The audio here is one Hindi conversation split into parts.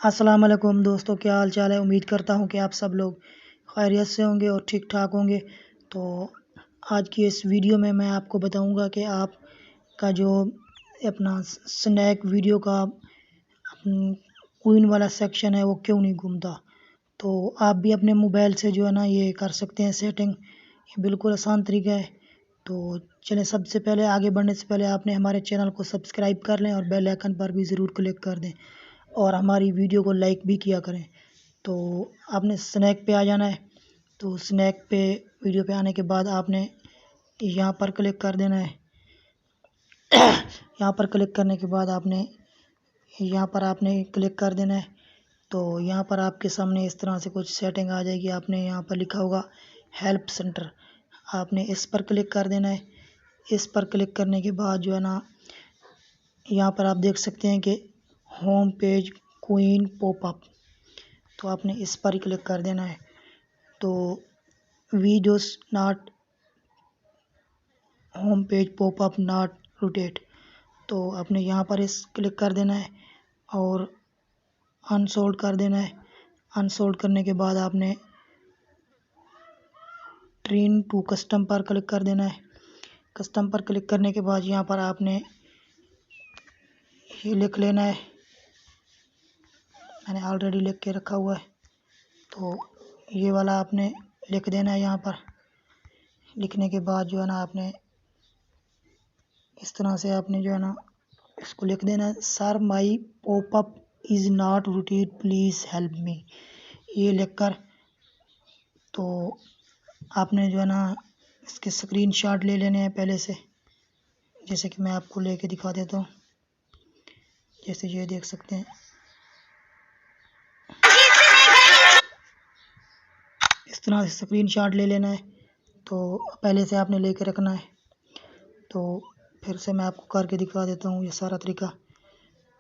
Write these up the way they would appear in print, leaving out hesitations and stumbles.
अस्सलाम वालेकुम दोस्तों, क्या हाल चाल है। उम्मीद करता हूँ कि आप सब लोग खैरियत से होंगे और ठीक ठाक होंगे। तो आज की इस वीडियो में मैं आपको बताऊँगा कि आपका जो अपना स्नैक वीडियो का क्वीन वाला सेक्शन है वो क्यों नहीं घूमता। तो आप भी अपने मोबाइल से जो है ना ये कर सकते हैं सेटिंग। ये बिल्कुल आसान तरीका है। तो चलें, सबसे पहले आगे बढ़ने से पहले आपने हमारे चैनल को सब्सक्राइब कर लें और बेल आइकन पर भी ज़रूर क्लिक कर दें और हमारी वीडियो को लाइक भी किया करें। तो आपने स्नैक पे आ जाना है। तो स्नैक पे वीडियो पे आने के बाद आपने यहाँ पर क्लिक कर देना है। यहाँ पर क्लिक करने के बाद आपने क्लिक कर देना है। तो यहाँ पर आपके सामने इस तरह से कुछ सेटिंग आ जाएगी। आपने यहाँ पर लिखा होगा हेल्प सेंटर, आपने इस पर क्लिक कर देना है। इस पर क्लिक करने के बाद जो है ना यहाँ पर आप देख सकते हैं कि होम पेज क्वीन पॉपअप, तो आपने इस पर ही क्लिक कर देना है। तो videos not home page popup not rotate, तो आपने यहाँ पर इस क्लिक कर देना है और अनसोल्ड कर देना है। अनसोल्ड करने के बाद आपने ट्रेन टू कस्टम पर क्लिक कर देना है। कस्टम पर क्लिक करने के बाद यहाँ पर आपने ये लिख लेना है। मैंने ऑलरेडी लिख के रखा हुआ है, तो ये वाला आपने लिख देना है। यहाँ पर लिखने के बाद जो है ना आपने इस तरह से आपने जो है ना इसको लिख देना है, sir my popup is not rotate please help me. ये लिखकर तो आपने जो है ना इसके स्क्रीनशॉट ले लेने हैं पहले से, जैसे कि मैं आपको लेके दिखा देता हूँ। जैसे ये देख सकते हैं, इस तरह से स्क्रीनशॉट ले लेना है। तो पहले से आपने लेके रखना है। तो फिर से मैं आपको करके दिखा देता हूँ ये सारा तरीका।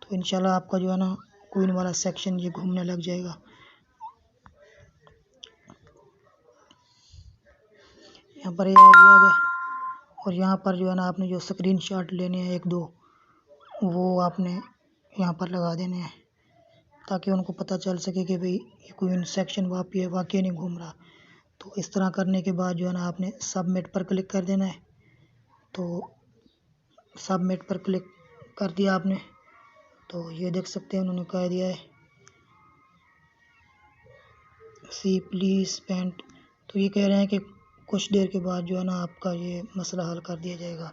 तो इंशाल्लाह आपका जो है ना क्वीन वाला सेक्शन ये घूमने लग जाएगा। यहाँ पर ये आ गया और यहाँ पर जो है ना आपने जो स्क्रीनशॉट लेने हैं एक दो, वो आपने यहाँ पर लगा देने हैं ताकि उनको पता चल सके कि भाई ये क्वीन सेक्शन वाकई नहीं घूम रहा। तो इस तरह करने के बाद जो है ना आपने सबमिट पर क्लिक कर देना है। तो सबमिट पर क्लिक कर दिया आपने, तो ये देख सकते हैं उन्होंने कह दिया है सी प्लीज़ पेंट। तो ये कह रहे हैं कि कुछ देर के बाद जो है ना आपका ये मसला हल कर दिया जाएगा।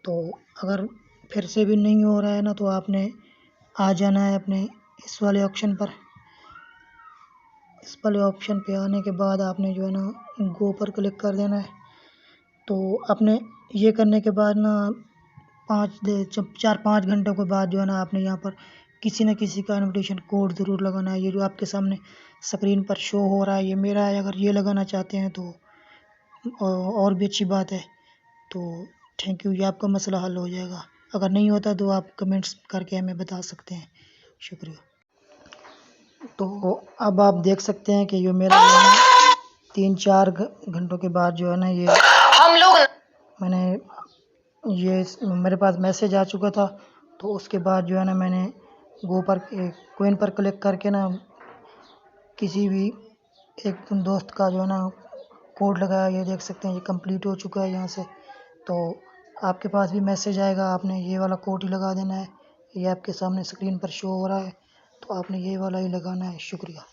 तो अगर फिर से भी नहीं हो रहा है ना, तो आपने आ जाना है अपने इस वाले ऑप्शन पर। इस वाले ऑप्शन पे आने के बाद आपने जो है ना गो पर क्लिक कर देना है। तो आपने ये करने के बाद ना 4-5 घंटों के बाद जो है ना आपने यहाँ पर किसी न किसी का इनविटेशन कोड ज़रूर लगाना है। ये जो आपके सामने स्क्रीन पर शो हो रहा है ये मेरा है। अगर ये लगाना चाहते हैं तो और भी अच्छी बात है। तो थैंक यू, ये आपका मसला हल हो जाएगा। अगर नहीं होता तो आप कमेंट्स करके हमें बता सकते हैं। शुक्रिया। तो अब आप देख सकते हैं कि ये मेरा जो है ना 3-4 घंटों के बाद जो है ना ये हम लोग मैंने ये मेरे पास मैसेज आ चुका था। तो उसके बाद जो है ना मैंने गो पर क्वीन पर क्लिक करके ना किसी भी एक दोस्त का जो है ना कोड लगाया। ये देख सकते हैं ये कंप्लीट हो चुका है यहाँ से। तो आपके पास भी मैसेज आएगा, आपने ये वाला कोड ही लगा देना है। ये आपके सामने स्क्रीन पर शो हो रहा है, तो आपने ये वाला ही लगाना है। शुक्रिया।